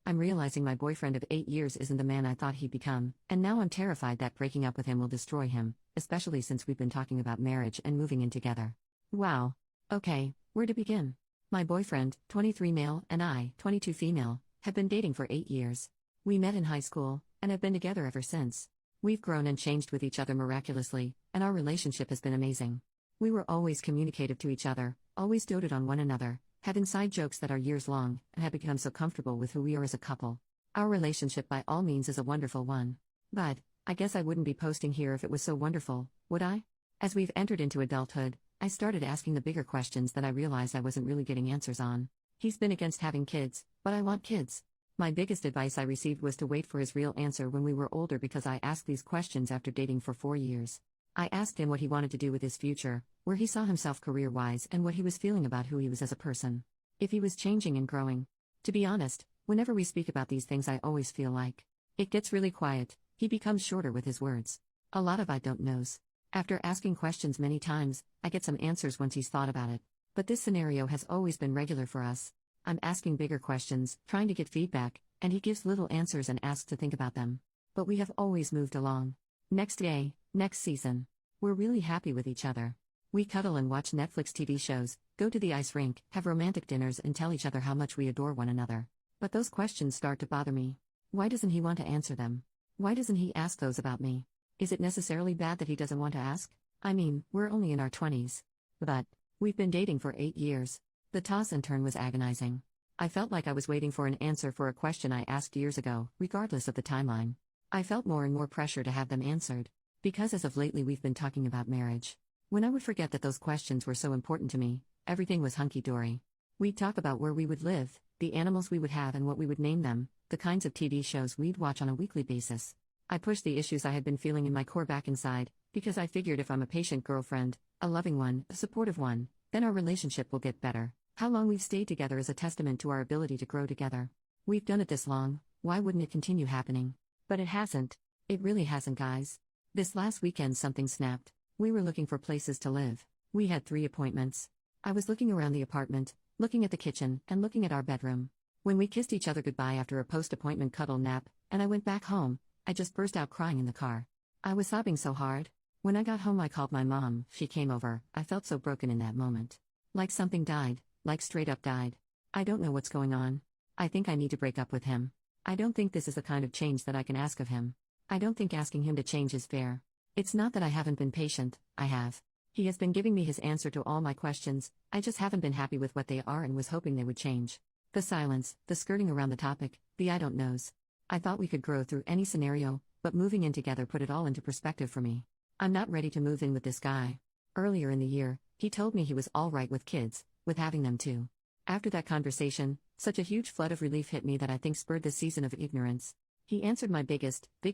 I'm realizing my boyfriend of 8 years isn't the man I thought he'd become, and now I'm terrified that breaking up with him will destroy him, especially since we've been talking about marriage and moving in together. Wow. Okay, where to begin? My boyfriend, 23 male, and I, 22 female, have been dating for 8 years. We met in high school, and have been together ever since. We've grown and changed with each other miraculously, and our relationship has been amazing. We were always communicative to each other, always doted on one another, had inside jokes that are years long, and have become so comfortable with who we are as a couple. Our relationship by all means is a wonderful one. But, I guess I wouldn't be posting here if it was so wonderful, would I? As we've entered into adulthood, I started asking the bigger questions that I realized I wasn't really getting answers on. He's been against having kids, but I want kids. My biggest advice I received was to wait for his real answer when we were older because I asked these questions after dating for 4 years. I asked him what he wanted to do with his future, where he saw himself career-wise and what he was feeling about who he was as a person. If he was changing and growing. To be honest, whenever we speak about these things I always feel like it gets really quiet, he becomes shorter with his words. A lot of I don't knows. After asking questions many times, I get some answers once he's thought about it. But this scenario has always been regular for us. I'm asking bigger questions, trying to get feedback, and he gives little answers and asks to think about them. But we have always moved along. Next day, next season. We're really happy with each other. We cuddle and watch Netflix TV shows, go to the ice rink, have romantic dinners and tell each other how much we adore one another. But those questions start to bother me. Why doesn't he want to answer them? Why doesn't he ask those about me? Is it necessarily bad that he doesn't want to ask? I mean, we're only in our 20s. But we've been dating for 8 years. The toss and turn was agonizing. I felt like I was waiting for an answer for a question I asked years ago, regardless of the timeline. I felt more and more pressure to have them answered. Because as of lately we've been talking about marriage. When I would forget that those questions were so important to me, everything was hunky-dory. We'd talk about where we would live, the animals we would have and what we would name them, the kinds of TV shows we'd watch on a weekly basis. I pushed the issues I had been feeling in my core back inside, because I figured if I'm a patient girlfriend, a loving one, a supportive one, then our relationship will get better. How long we've stayed together is a testament to our ability to grow together. We've done it this long, why wouldn't it continue happening? But it hasn't. It really hasn't, guys. This last weekend something snapped. We were looking for places to live. We had 3 appointments. I was looking around the apartment, looking at the kitchen, and looking at our bedroom. When we kissed each other goodbye after a post-appointment cuddle nap, and I went back home, I just burst out crying in the car. I was sobbing so hard. When I got home I called my mom, she came over. I felt so broken in that moment. Like something died, like straight up died. I don't know what's going on. I think I need to break up with him. I don't think this is the kind of change that I can ask of him. I don't think asking him to change is fair. It's not that I haven't been patient, I have. He has been giving me his answer to all my questions, I just haven't been happy with what they are and was hoping they would change. The silence, the skirting around the topic, the I don't knows. I thought we could grow through any scenario, but moving in together put it all into perspective for me. I'm not ready to move in with this guy. Earlier in the year, he told me he was all right with kids, with having them too. After that conversation, such a huge flood of relief hit me that I think spurred this season of ignorance. He answered my big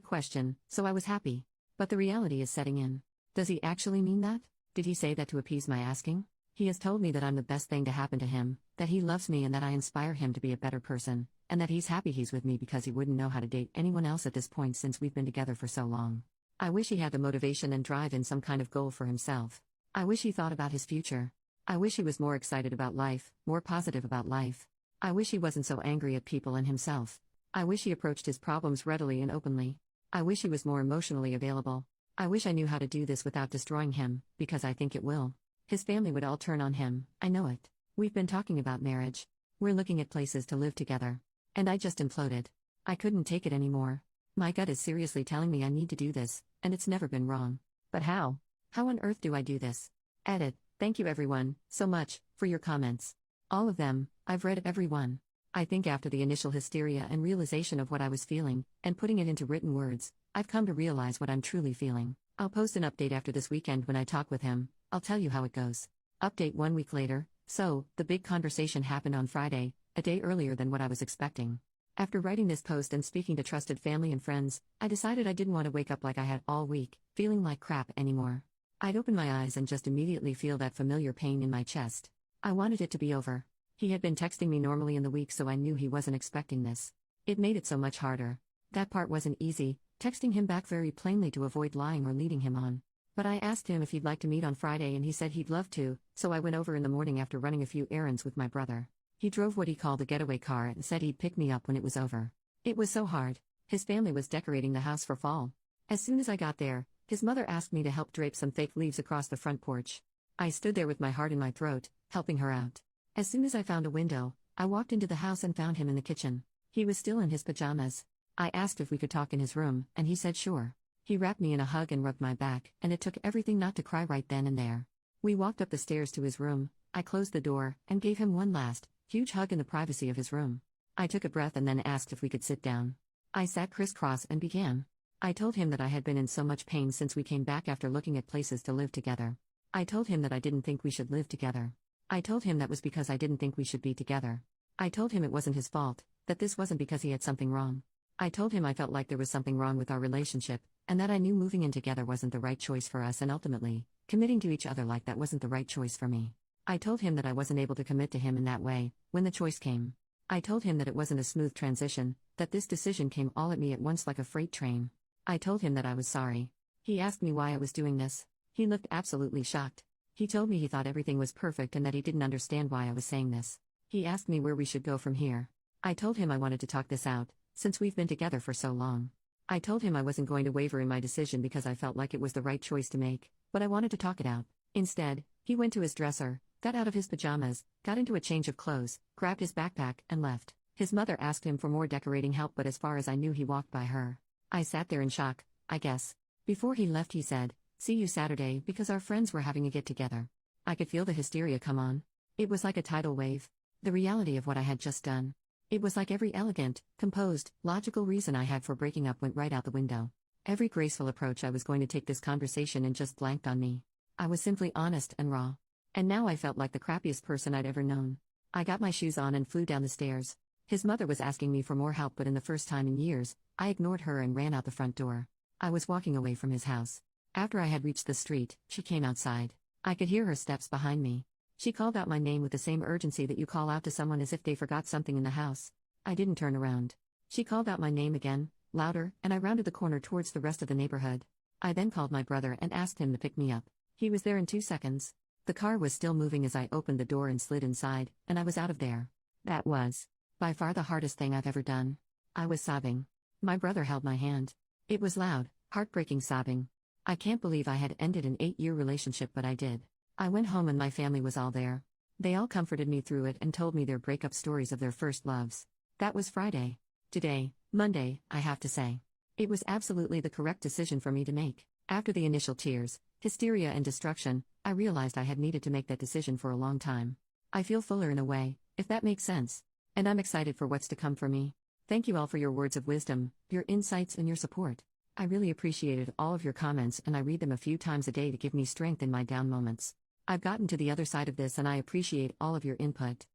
question, so I was happy. But the reality is setting in. Does he actually mean that? Did he say that to appease my asking? He has told me that I'm the best thing to happen to him, that he loves me and that I inspire him to be a better person, and that he's happy he's with me because he wouldn't know how to date anyone else at this point since we've been together for so long. I wish he had the motivation and drive and some kind of goal for himself. I wish he thought about his future. I wish he was more excited about life, more positive about life. I wish he wasn't so angry at people and himself. I wish he approached his problems readily and openly. I wish he was more emotionally available. I wish I knew how to do this without destroying him, because I think it will. His family would all turn on him, I know it. We've been talking about marriage. We're looking at places to live together. And I just imploded. I couldn't take it anymore. My gut is seriously telling me I need to do this, and it's never been wrong. But how? How on earth do I do this? Edit. Thank you everyone, so much, for your comments. All of them, I've read every one. I think after the initial hysteria and realization of what I was feeling, and putting it into written words, I've come to realize what I'm truly feeling. I'll post an update after this weekend when I talk with him, I'll tell you how it goes. Update 1 week later. So, the big conversation happened on Friday, a day earlier than what I was expecting. After writing this post and speaking to trusted family and friends, I decided I didn't want to wake up like I had all week, feeling like crap anymore. I'd open my eyes and just immediately feel that familiar pain in my chest. I wanted it to be over. He had been texting me normally in the week, so I knew he wasn't expecting this. It made it so much harder. That part wasn't easy, texting him back very plainly to avoid lying or leading him on. But I asked him if he'd like to meet on Friday and he said he'd love to, so I went over in the morning after running a few errands with my brother. He drove what he called a getaway car and said he'd pick me up when it was over. It was so hard. His family was decorating the house for fall. As soon as I got there, his mother asked me to help drape some fake leaves across the front porch. I stood there with my heart in my throat, helping her out. As soon as I found a window, I walked into the house and found him in the kitchen. He was still in his pajamas. I asked if we could talk in his room, and he said sure. He wrapped me in a hug and rubbed my back, and it took everything not to cry right then and there. We walked up the stairs to his room. I closed the door, and gave him one last, huge hug in the privacy of his room. I took a breath and then asked if we could sit down. I sat crisscross and began. I told him that I had been in so much pain since we came back after looking at places to live together. I told him that I didn't think we should live together. I told him that was because I didn't think we should be together. I told him it wasn't his fault, that this wasn't because he had something wrong. I told him I felt like there was something wrong with our relationship, and that I knew moving in together wasn't the right choice for us, and ultimately, committing to each other like that wasn't the right choice for me. I told him that I wasn't able to commit to him in that way, when the choice came. I told him that it wasn't a smooth transition, that this decision came all at me at once like a freight train. I told him that I was sorry. He asked me why I was doing this. He looked absolutely shocked. He told me he thought everything was perfect and that he didn't understand why I was saying this. He asked me where we should go from here. I told him I wanted to talk this out, since we've been together for so long. I told him I wasn't going to waver in my decision because I felt like it was the right choice to make, but I wanted to talk it out. Instead, he went to his dresser, got out of his pajamas, got into a change of clothes, grabbed his backpack, and left. His mother asked him for more decorating help, but as far as I knew, he walked by her. I sat there in shock, I guess. Before he left, he said, "See you Saturday," because our friends were having a get-together. I could feel the hysteria come on. It was like a tidal wave. The reality of what I had just done. It was like every elegant, composed, logical reason I had for breaking up went right out the window. Every graceful approach I was going to take this conversation and just blanked on me. I was simply honest and raw. And now I felt like the crappiest person I'd ever known. I got my shoes on and flew down the stairs. His mother was asking me for more help, but in the first time in years, I ignored her and ran out the front door. I was walking away from his house. After I had reached the street, she came outside. I could hear her steps behind me. She called out my name with the same urgency that you call out to someone as if they forgot something in the house. I didn't turn around. She called out my name again, louder, and I rounded the corner towards the rest of the neighborhood. I then called my brother and asked him to pick me up. He was there in 2 seconds. The car was still moving as I opened the door and slid inside, and I was out of there. That was, by far, the hardest thing I've ever done. I was sobbing. My brother held my hand. It was loud, heartbreaking sobbing. I can't believe I had ended an 8-year relationship, but I did. I went home and my family was all there. They all comforted me through it and told me their breakup stories of their first loves. That was Friday. Today, Monday, I have to say. It was absolutely the correct decision for me to make. After the initial tears, hysteria and destruction, I realized I had needed to make that decision for a long time. I feel fuller in a way, if that makes sense. And I'm excited for what's to come for me. Thank you all for your words of wisdom, your insights, and your support. I really appreciated all of your comments, and I read them a few times a day to give me strength in my down moments. I've gotten to the other side of this and I appreciate all of your input.